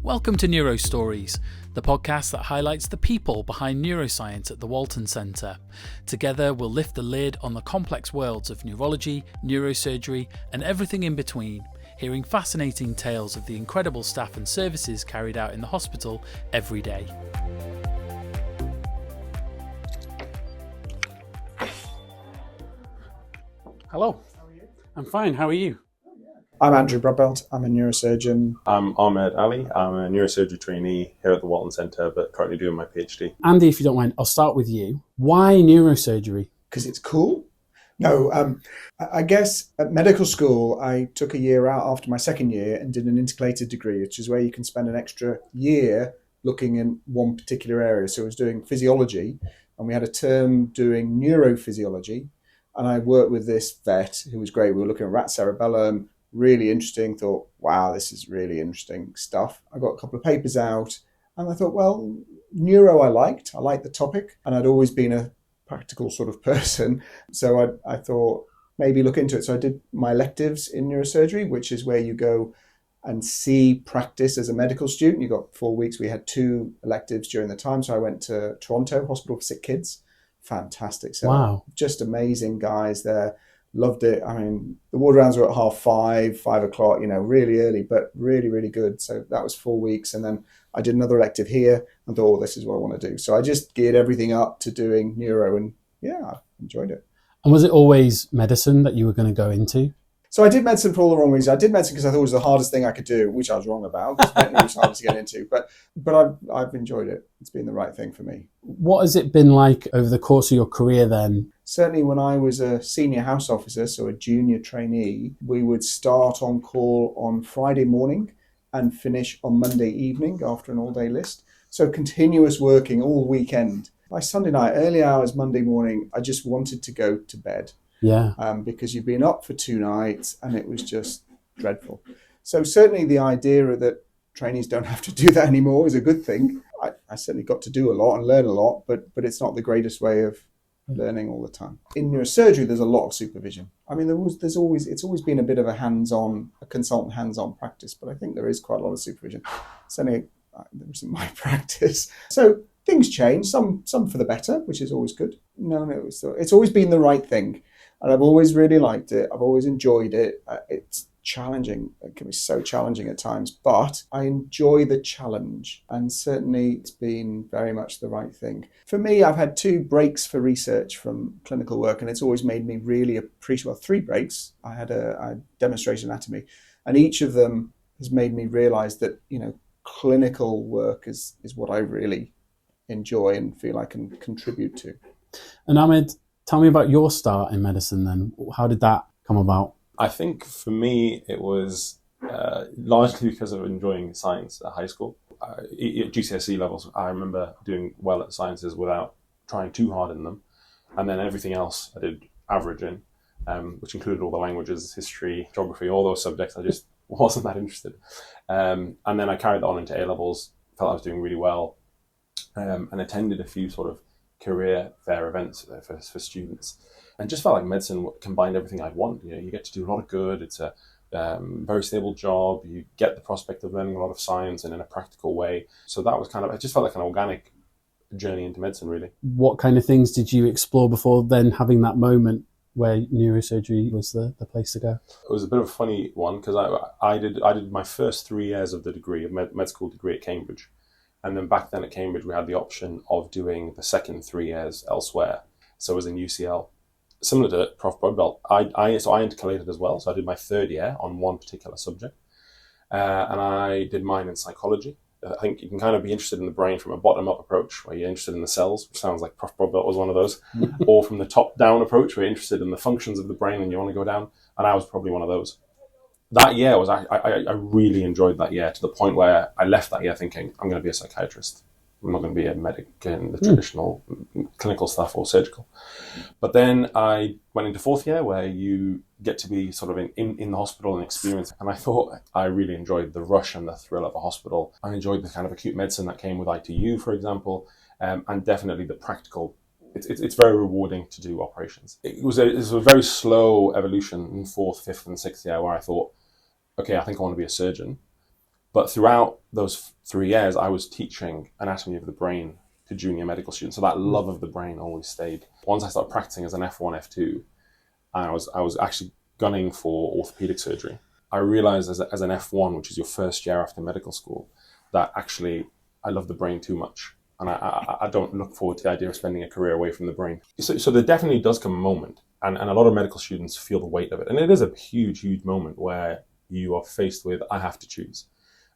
Welcome to Neuro Stories, the podcast that highlights the people behind neuroscience at the Walton Centre. Together, we'll lift the lid on the complex worlds of neurology, neurosurgery, and everything in between, hearing fascinating tales of the incredible staff and services carried out in the hospital every day. Hello. How are you? I'm fine. How are you? I'm Andrew Brodbelt. I'm a neurosurgeon. I'm Ahmad. I'm a neurosurgery trainee here at the Walton Centre, but currently doing my PhD. Andy, if you don't mind, I'll start with you. Why neurosurgery? Because it's cool. No, I guess at medical school, I took a year out after my second year and did an intercalated degree, which is where you can spend an extra year looking in one particular area. So I was doing physiology, and we had a term doing neurophysiology. And I worked with this vet who was great. We were looking at rat cerebellum. Really interesting, thought, wow, this is really interesting stuff. I got a couple of papers out and I thought, well, neuro I liked the topic, and I'd always been a practical sort of person. So I thought maybe look into it. So I did my electives in neurosurgery, which is where you go and see practice as a medical student. You got 4 weeks. We had 2 electives during the time. So I went to Toronto Hospital for Sick Kids. Fantastic. So wow. Just amazing guys there. Loved it. I mean, the ward rounds were at 5:30, 5 o'clock, really early, but really, really good. So that was 4 weeks. And then I did another elective here and thought, this is what I want to do. So I just geared everything up to doing neuro, and yeah, I enjoyed it. And was it always medicine that you were going to go into? So I did medicine for all the wrong reasons. I did medicine because I thought it was the hardest thing I could do, which I was wrong about, because medicine was hard to get into. But I've enjoyed it. It's been the right thing for me. What has it been like over the course of your career then? Certainly when I was a senior house officer, so a junior trainee, we would start on call on Friday morning and finish on Monday evening after an all-day list. So continuous working all weekend. By Sunday night, early hours, Monday morning, I just wanted to go to bed. Yeah. Because you've been up for 2 nights and it was just dreadful. So certainly the idea that trainees don't have to do that anymore is a good thing. I certainly got to do a lot and learn a lot, but it's not the greatest way of learning all the time. In neurosurgery, there's a lot of supervision. I mean, it's always been a bit of a consultant hands-on practice, but I think there is quite a lot of supervision. Certainly, there isn't my practice. So things change, some for the better, which is always good. No, it's always been the right thing. And I've always really liked it. I've always enjoyed it. It's challenging. It can be so challenging at times, but I enjoy the challenge. And certainly it's been very much the right thing. For me, I've had 2 breaks for research from clinical work, and it's always made me really appreciate, 3 breaks. I had a demonstration anatomy, and each of them has made me realize that, clinical work is what I really enjoy and feel I can contribute to. And Ahmed, tell me about your start in medicine then. How did that come about? I think for me, it was largely because of enjoying science at high school. At GCSE levels, I remember doing well at sciences without trying too hard in them. And then everything else I did average in, which included all the languages, history, geography, all those subjects I just wasn't that interested. And then I carried that on into A levels, felt I was doing really well, and attended a few sort of career fair events for students, and just felt like medicine combined everything I'd want. You get to do a lot of good. It's a very stable job. You get the prospect of learning a lot of science and in a practical way. So that was it just felt like an organic journey into medicine, really. What kind of things did you explore before then having that moment where neurosurgery was the place to go? It was a bit of a funny one because I did my first 3 years of the degree, of med school degree at Cambridge. And then back then at Cambridge, we had the option of doing the second 3 years elsewhere. So it was in UCL. Similar to Prof. Brodbelt, so I intercalated as well. So I did my 3rd year on one particular subject. And I did mine in psychology. I think you can kind of be interested in the brain from a bottom-up approach, where you're interested in the cells, which sounds like Prof. Brodbelt was one of those, or from the top-down approach, where you're interested in the functions of the brain and you want to go down. And I was probably one of those. That year I really enjoyed that year, to the point where I left that year thinking, I'm going to be a psychiatrist. I'm not going to be a medic in the traditional clinical stuff or surgical. But then I went into 4th year, where you get to be sort of in the hospital and experience. And I thought I really enjoyed the rush and the thrill of a hospital. I enjoyed the kind of acute medicine that came with ITU, for example, and definitely the practical. It's very rewarding to do operations. It was a very slow evolution in 4th, 5th and 6th year, where I thought, okay, I think I want to be a surgeon. But throughout those 3 years, I was teaching anatomy of the brain to junior medical students. So that love of the brain always stayed. Once I started practicing as an F1, F2, I was actually gunning for orthopedic surgery. I realized as an F1, which is your first year after medical school, that actually I love the brain too much. And I don't look forward to the idea of spending a career away from the brain. So there definitely does come a moment, and a lot of medical students feel the weight of it. And it is a huge, huge moment where you are faced with, I have to choose.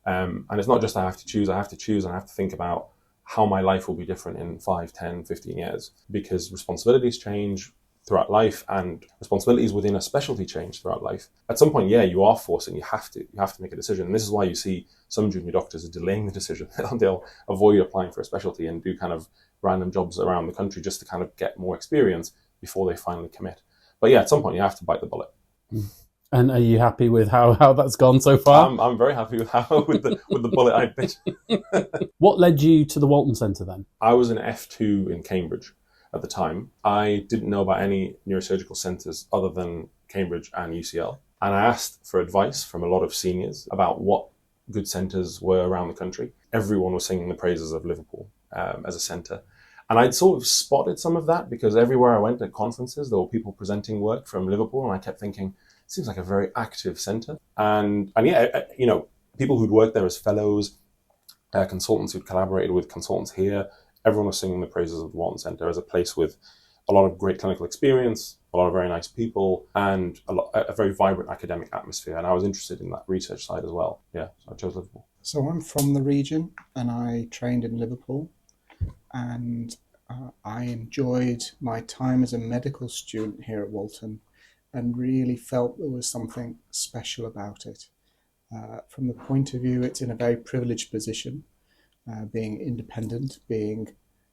And it's not just I have to choose, and I have to think about how my life will be different in 5, 10, 15 years, because responsibilities change throughout life, and responsibilities within a specialty change throughout life. At some point, you are forced, and you have to make a decision. And this is why you see some junior doctors are delaying the decision. They'll avoid applying for a specialty and do kind of random jobs around the country just to kind of get more experience before they finally commit. But at some point you have to bite the bullet. And are you happy with how that's gone so far? I'm very happy with the bullet I bit. What led you to the Walton Centre then? I was an F2 in Cambridge at the time. I didn't know about any neurosurgical centres other than Cambridge and UCL. And I asked for advice from a lot of seniors about what good centres were around the country. Everyone was singing the praises of Liverpool as a centre. And I'd sort of spotted some of that because everywhere I went at conferences, there were people presenting work from Liverpool. And I kept thinking, it seems like a very active centre. And people who'd worked there as fellows, consultants who'd collaborated with consultants here, everyone was singing the praises of the Walton Centre as a place with a lot of great clinical experience, a lot of very nice people, and a very vibrant academic atmosphere. And I was interested in that research side as well. So I chose Liverpool. So I'm from the region, and I trained in Liverpool, and I enjoyed my time as a medical student here at Walton, and really felt there was something special about it. From the point of view, it's in a very privileged position, being independent,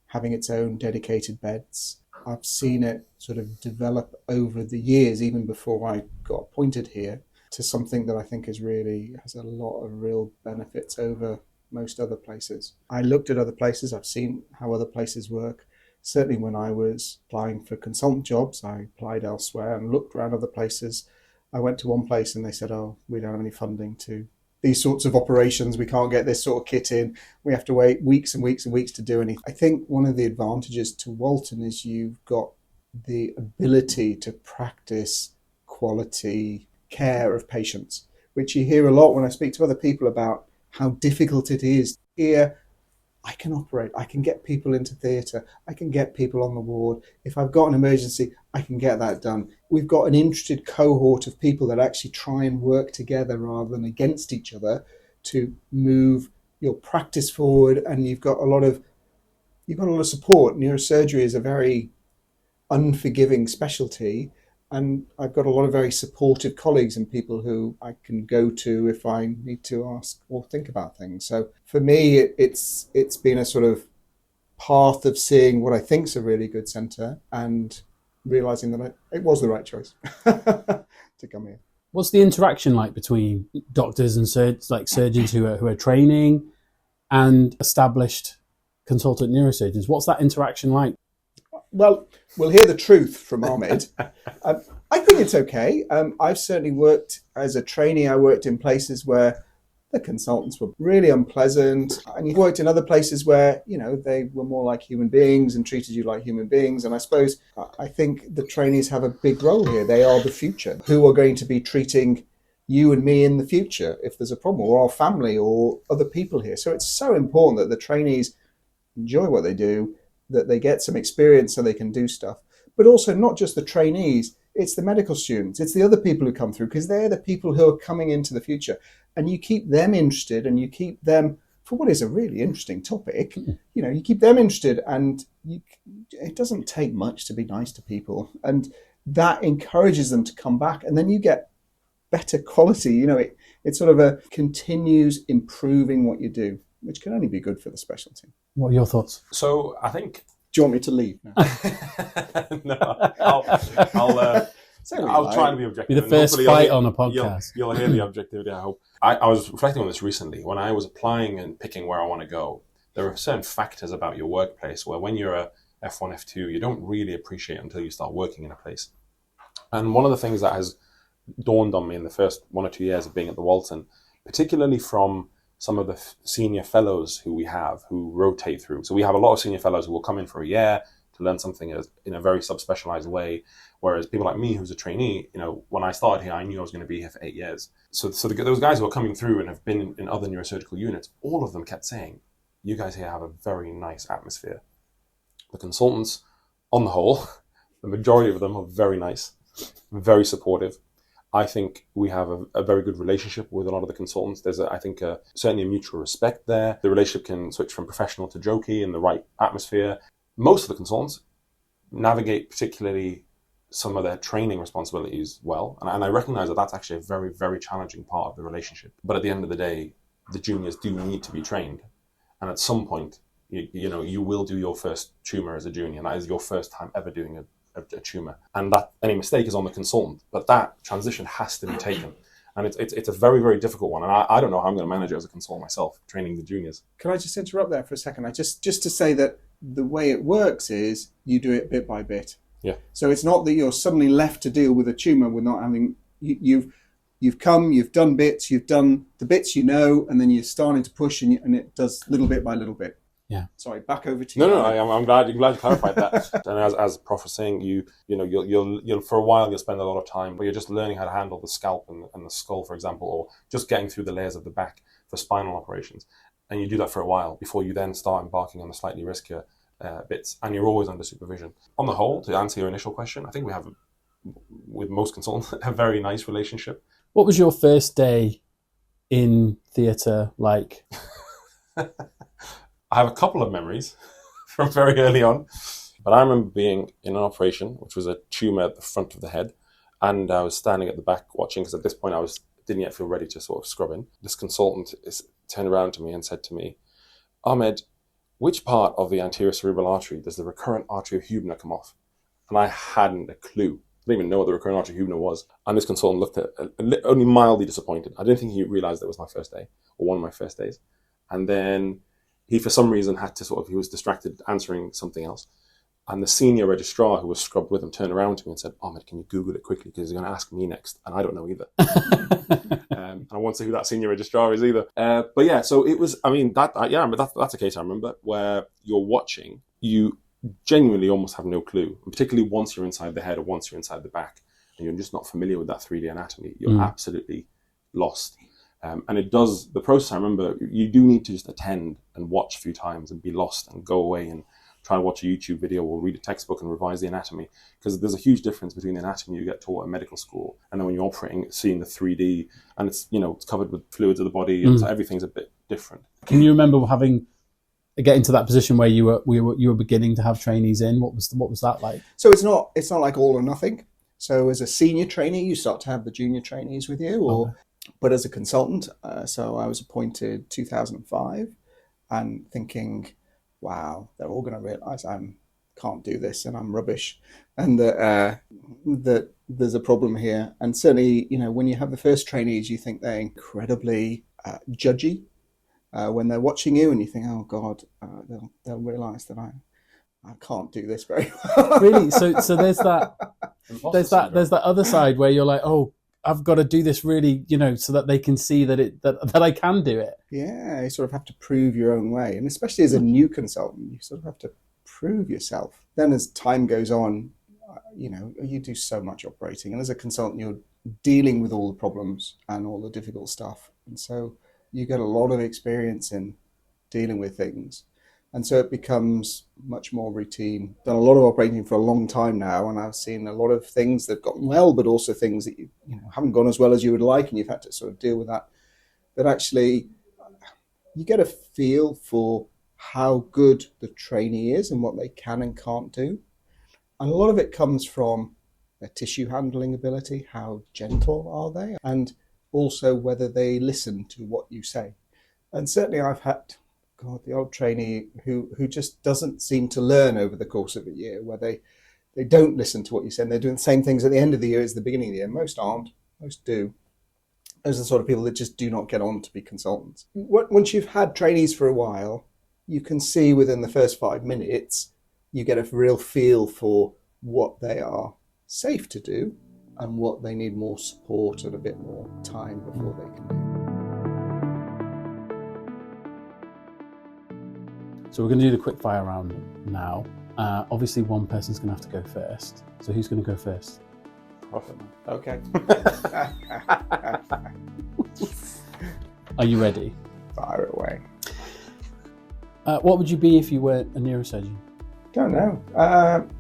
having its own dedicated beds. I've seen it sort of develop over the years, even before I got appointed here, to something that I think has a lot of real benefits over most other places. I looked at other places, I've seen how other places work. Certainly when I was applying for consultant jobs, I applied elsewhere and looked around other places. I went to one place and they said, we don't have any funding to these sorts of operations. We can't get this sort of kit in. We have to wait weeks and weeks and weeks to do anything. I think one of the advantages to Walton is you've got the ability to practice quality care of patients, which you hear a lot when I speak to other people about how difficult it is. Here, I can operate, I can get people into theatre, I can get people on the ward. If I've got an emergency, I can get that done. We've got an interested cohort of people that actually try and work together rather than against each other to move your practice forward, and you've got a lot of support. Neurosurgery is a very unforgiving specialty, and I've got a lot of very supportive colleagues and people who I can go to if I need to ask or think about things. So for me, it's been a sort of path of seeing what I think is a really good centre and realising that it was the right choice to come here. What's the interaction like between doctors and surgeons who are training and established consultant neurosurgeons? What's that interaction like? Well, we'll hear the truth from Ahmad. I think it's okay. I've certainly worked as a trainee. I worked in places where the consultants were really unpleasant, and you worked in other places where, they were more like human beings and treated you like human beings. And I think the trainees have a big role here. They are the future. Who are going to be treating you and me in the future if there's a problem, or our family or other people here? So it's so important that the trainees enjoy what they do, that they get some experience so they can do stuff. But also not just the trainees, it's the medical students, it's the other people who come through, because they're the people who are coming into the future. And you keep them interested, and you keep them, for what is a really interesting topic, you keep them interested, and it doesn't take much to be nice to people. And that encourages them to come back, and then you get better quality. It sort of continues improving what you do, which can only be good for the specialty. What are your thoughts? So I think... Do you want me to leave now? No, I'll try and be objective. Be the first fight on a podcast. You'll hear the objectivity, I hope. I was reflecting on this recently. When I was applying and picking where I want to go, there are certain factors about your workplace where when you're a F1, F2, you don't really appreciate until you start working in a place. And one of the things that has dawned on me in the first 1 or 2 years of being at the Walton, particularly from some of the senior fellows who we have who rotate through. So we have a lot of senior fellows who will come in for a year to learn something in a very subspecialized way. Whereas people like me, who's a trainee, when I started here, I knew I was going to be here for 8 years. So those guys who are coming through and have been in other neurosurgical units, all of them kept saying, you guys here have a very nice atmosphere. The consultants, on the whole, the majority of them are very nice, very supportive. I think we have a very good relationship with a lot of the consultants. There's, certainly a mutual respect there. The relationship can switch from professional to jokey in the right atmosphere. Most of the consultants navigate particularly some of their training responsibilities well. And I recognize that that's actually a very, very challenging part of the relationship. But at the end of the day, the juniors do need to be trained. And at some point, you will do your first tumor as a junior. And that is your first time ever doing a tumor. And that any mistake is on the consultant. But that transition has to be taken. And it's a very, very difficult one. And I don't know how I'm going to manage it as a consultant myself, training the juniors. Can I just interrupt there for a second? Just to say that the way it works is you do it bit by bit. Yeah. So it's not that you're suddenly left to deal with a tumour with not having, you've come, you've done bits, you've done the bits and then you're starting to push and it does little bit by little bit. Yeah. Sorry, back over to you. No, I'm glad you clarified that. And as Prof was saying, you'll for a while you'll spend a lot of time where you're just learning how to handle the scalp and the skull, for example, or just getting through the layers of the back for spinal operations. And you do that for a while before you then start embarking on the slightly riskier bits, and you're always under supervision. On the whole, to answer your initial question, I think we have, with most consultants, a very nice relationship. What was your first day in theatre like? I have a couple of memories from very early on, but I remember being in an operation, which was a tumour at the front of the head, and I was standing at the back watching, because at this point I didn't yet feel ready to sort of scrub in. This consultant turned around to me and said to me, Ahmad, which part of the anterior cerebral artery does the recurrent artery of Hübner come off? And I hadn't a clue. I didn't even know what the recurrent artery of Hübner was. And this consultant looked at only mildly disappointed. I didn't think he realized it was my first day, or one of my first days. And then he, for some reason, he was distracted answering something else. And the senior registrar who was scrubbed with him turned around to me and said, Ahmad, can you Google it quickly? Because he's going to ask me next. And I don't know either. And I won't say who that senior registrar is either. But yeah, so it was, that's a case I remember where you're watching, you genuinely almost have no clue. And particularly once you're inside the head or once you're inside the back and you're just not familiar with that 3D anatomy, you're absolutely lost. And the process, I remember, you do need to just attend and watch a few times and be lost and go away and try and watch a YouTube video or read a textbook and revise the anatomy, because there's a huge difference between the anatomy you get taught in medical school and then when you're operating, seeing the 3D, and it's it's covered with fluids of the body, and so everything's a bit different. Can you remember getting to that position where you were beginning to have trainees in? What was that like? So it's not like all or nothing. So as a senior trainee, you start to have the junior trainees with you, but as a consultant, so I was appointed 2005, and thinking, wow, they're all going to realise I can't do this and I'm rubbish, and that there's a problem here. And certainly, when you have the first trainees, you think they're incredibly judgy when they're watching you, and you think, oh God, they'll realise that I can't do this very well. Really? So there's that other side where you're like, oh, I've got to do this really, so that they can see that I can do it. Yeah, you sort of have to prove your own way. And especially as a new consultant, you sort of have to prove yourself. Then as time goes on, you do so much operating. And as a consultant, you're dealing with all the problems and all the difficult stuff. And so you get a lot of experience in dealing with things. And so it becomes much more routine. Done a lot of operating for a long time now, and I've seen a lot of things that have gone well, but also things that haven't gone as well as you would like, and you've had to sort of deal with that. But actually, you get a feel for how good the trainee is and what they can and can't do. And a lot of it comes from their tissue handling ability, how gentle are they, and also whether they listen to what you say. And certainly I've had the old trainee who just doesn't seem to learn over the course of a year, where they don't listen to what you say, and they're doing the same things at the end of the year as the beginning of the year. Most aren't, most do. Those are the sort of people that just do not get on to be consultants. Once you've had trainees for a while, you can see within the first 5 minutes, you get a real feel for what they are safe to do and what they need more support and a bit more time before they can do. So we're going to do the quick fire round now. Obviously, one person's going to have to go first. So who's going to go first? Okay. Are you ready? Fire away. What would you be if you weren't a neurosurgeon? Don't know.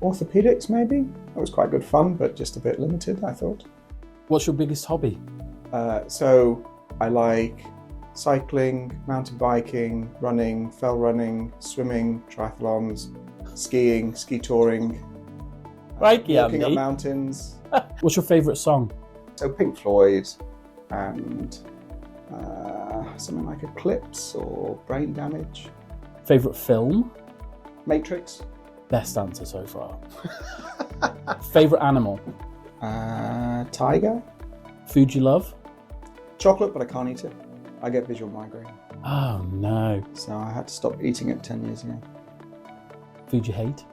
Orthopedics, maybe? That was quite good fun, but just a bit limited, I thought. What's your biggest hobby? So I like cycling, mountain biking, running, fell running, swimming, triathlons, skiing, ski touring, walking up mountains. What's your favourite song? So Pink Floyd and something like Eclipse or Brain Damage. Favourite film? Matrix. Best answer so far. Favourite animal? Tiger. Food you love? Chocolate, but I can't eat it. I get visual migraine. Oh no. So I had to stop eating it 10 years ago. Food you hate?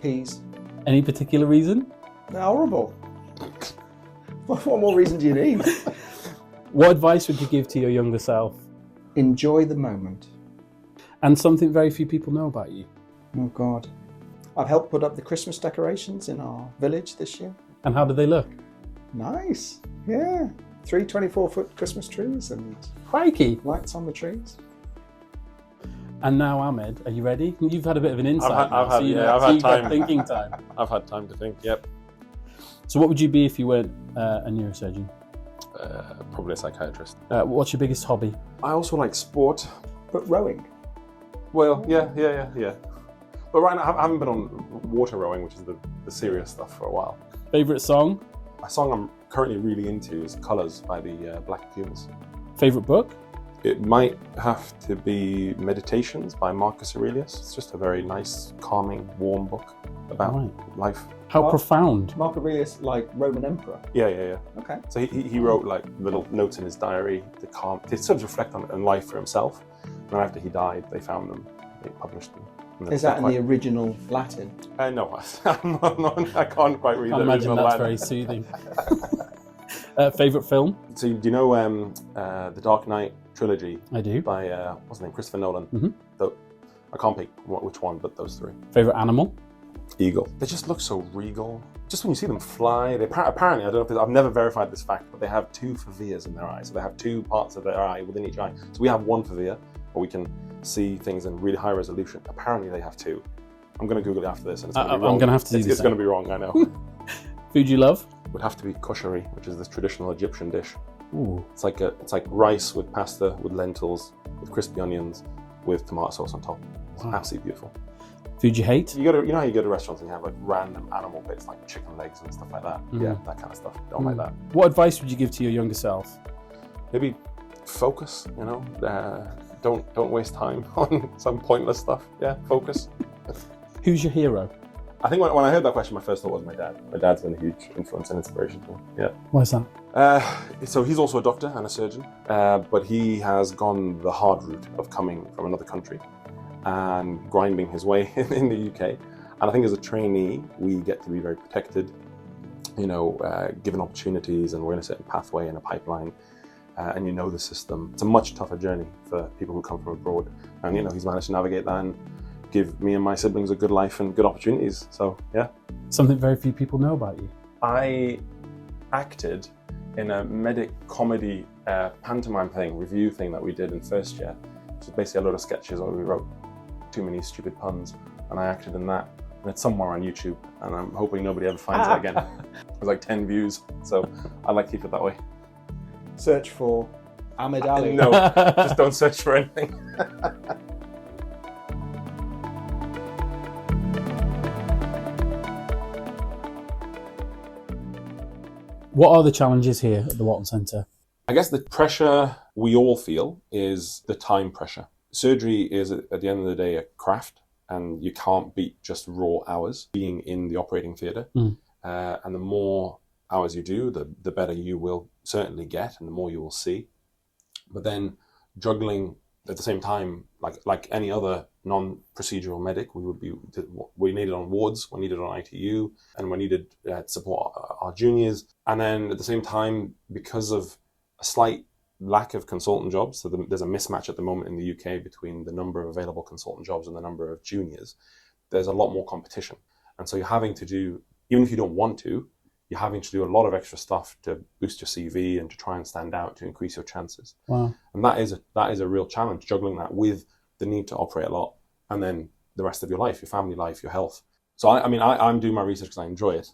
Peas. Any particular reason? They're horrible. What more reason do you need? What advice would you give to your younger self? Enjoy the moment. And something very few people know about you. Oh God. I've helped put up the Christmas decorations in our village this year. And how do they look? Nice. Yeah. 3 24-foot Christmas trees and Crikey. lights on the trees. And now, Ahmed, are you ready? You've had a bit of an insight. I've had you've got time. thinking time. I've had time to think, yep. So what would you be if you weren't a neurosurgeon? Probably a psychiatrist. What's your biggest hobby? I also like sport. But rowing. Well, yeah. But right now, I haven't been on water rowing, which is the serious stuff, for a while. Favourite song? A song I'm currently really into is Colours by the Black Pumas. Favourite book? It might have to be Meditations by Marcus Aurelius. It's just a very nice, calming, warm book about life. How profound? Mark Aurelius, like Roman emperor. Yeah. Okay. So he wrote like little notes in his diary to sort of reflect on life for himself. And after he died, they found them, they published them. Is that in the original Latin? No, I can't quite read I the imagine original that's Latin. very soothing. Favourite film? So do you know the Dark Knight trilogy? I do. By what's his name, Christopher Nolan. Mm-hmm. So I can't pick which one, but those three. Favourite animal? Eagle. They just look so regal. Just when you see them fly, they apparently, I don't know if I've never verified this fact, but they have 2 foveas in their eyes. So they have 2 parts of their eye within each eye. So we have 1 fovea, where we can see things in really high resolution. Apparently they have 2. I'm going to Google it after this, and it's going to be wrong. I'm going to have to do this. It's going to be wrong, I know. Food you love? Would have to be koshari, which is this traditional Egyptian dish. Ooh. It's like rice with pasta, with lentils, with crispy onions, with tomato sauce on top. It's absolutely beautiful. Food you hate? You know how you go to restaurants and you have like random animal bits like chicken legs and stuff like that. Yeah, that kind of stuff. Don't like that. What advice would you give to your younger self? Maybe focus. Don't waste time on some pointless stuff. Yeah, focus. Who's your hero? I think when I heard that question, my first thought was my dad. My dad's been a huge influence and inspiration for me. Yeah. Why is that? So he's also a doctor and a surgeon, but he has gone the hard route of coming from another country and grinding his way in the UK. And I think as a trainee, we get to be very protected, given opportunities, and we're in a certain pathway and a pipeline, and the system. It's a much tougher journey for people who come from abroad. And, he's managed to navigate that and give me and my siblings a good life and good opportunities. So, yeah. Something very few people know about you. I acted in a medic comedy pantomime review thing that we did in first year. Which is basically a load of sketches where we wrote too many stupid puns, and I acted in that. And it's somewhere on YouTube, and I'm hoping nobody ever finds it again. There's like 10 views, so I'd like to keep it that way. Search for Ahmad Ali. No, just don't search for anything. What are the challenges here at the Walton Centre? I guess the pressure we all feel is the time pressure. Surgery is, at the end of the day, a craft, and you can't beat just raw hours being in the operating theatre. And the more hours you do, the better you will certainly get, and the more you will see. But then juggling at the same time, like any other non-procedural medic, we needed on wards, we needed on ITU, and we needed to support our juniors. And then at the same time, because of a slight lack of consultant jobs. So there's a mismatch at the moment in the UK between the number of available consultant jobs and the number of juniors. There's a lot more competition. And so you're having to do, even if you don't want to, you're having to do a lot of extra stuff to boost your CV and to try and stand out to increase your chances. Wow. And that is a real challenge, juggling that with the need to operate a lot and then the rest of your life, your family life, your health. So I'm doing my research because I enjoy it.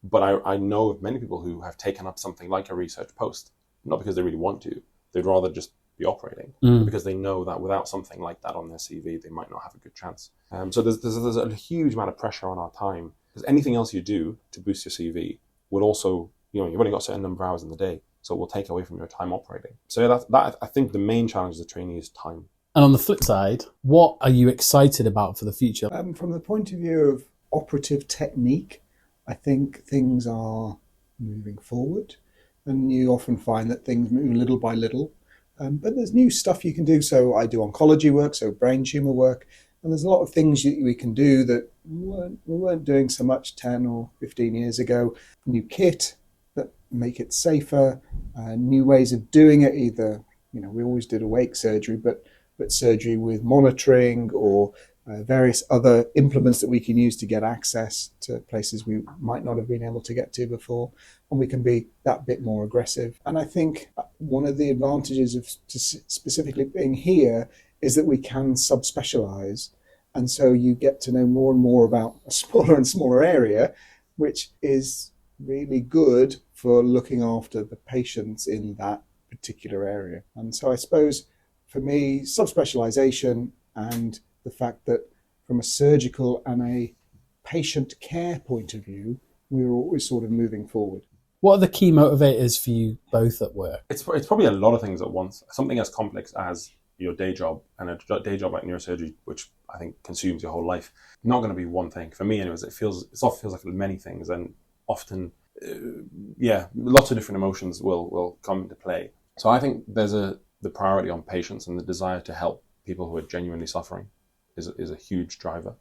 But I know of many people who have taken up something like a research post, not because they really want to. They'd rather just be operating because they know that without something like that on their CV, they might not have a good chance. So there's a huge amount of pressure on our time, because anything else you do to boost your CV will also, you've only got a certain number of hours in the day, so it will take away from your time operating. So that I think the main challenge as a trainee is time. And on the flip side, what are you excited about for the future? From the point of view of operative technique, I think things are moving forward, and you often find that things move little by little. But there's new stuff you can do. So I do oncology work, so brain tumor work, and there's a lot of things we can do that we weren't doing so much 10 or 15 years ago. New kit that make it safer, new ways of doing it. Either, we always did awake surgery, but surgery with monitoring or various other implements that we can use to get access to places we might not have been able to get to before, and we can be that bit more aggressive. And I think one of the advantages of specifically being here is that we can subspecialize, and so you get to know more and more about a smaller and smaller area, which is really good for looking after the patients in that particular area. And so I suppose for me, subspecialization and the fact that from a surgical and a patient care point of view, we were always sort of moving forward. What are the key motivators for you both at work? It's probably a lot of things at once. Something as complex as your day job, and a day job like neurosurgery, which I think consumes your whole life, not going to be one thing. For me anyways, it often feels like many things, and often, lots of different emotions will come into play. So I think there's the priority on patients and the desire to help people who are genuinely suffering is a huge driver.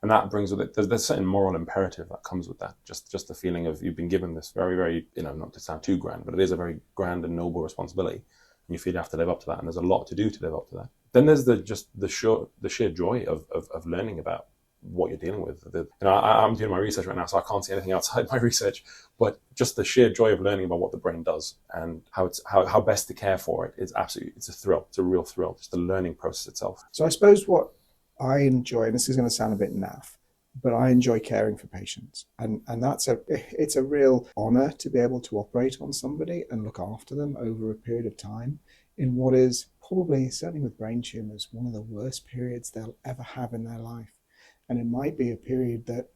And that brings with it, there's a certain moral imperative that comes with that. Just the feeling of you've been given this very, very, not to sound too grand, but it is a very grand and noble responsibility. And you feel you have to live up to that. And there's a lot to do to live up to that. Then there's the sheer joy of learning about what you're dealing with. I'm doing my research right now, so I can't see anything outside my research, but just the sheer joy of learning about what the brain does and how best to care for it is it's a thrill. It's a real thrill, just the learning process itself. So I suppose what I enjoy, and this is going to sound a bit naff, but I enjoy caring for patients, and it's a real honor to be able to operate on somebody and look after them over a period of time in what is probably, certainly with brain tumors, one of the worst periods they'll ever have in their life. And it might be a period that,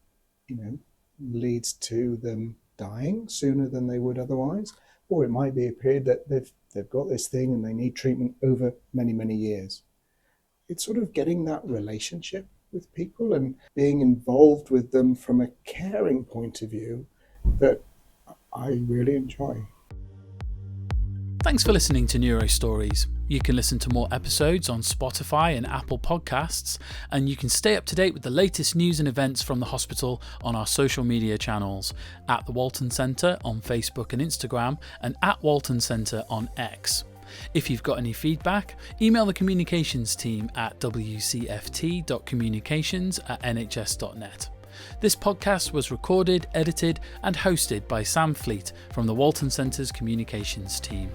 leads to them dying sooner than they would otherwise, or it might be a period that they've got this thing and they need treatment over many, many years. It's sort of getting that relationship with people and being involved with them from a caring point of view that I really enjoy. Thanks for listening to Neuro Stories. You can listen to more episodes on Spotify and Apple Podcasts, and you can stay up to date with the latest news and events from the hospital on our social media channels, at the Walton Centre on Facebook and Instagram, and at Walton Centre on X. If you've got any feedback, email the communications team at wcft.communications@nhs.net. This podcast was recorded, edited and hosted by Sam Fleet from the Walton Centre's communications team.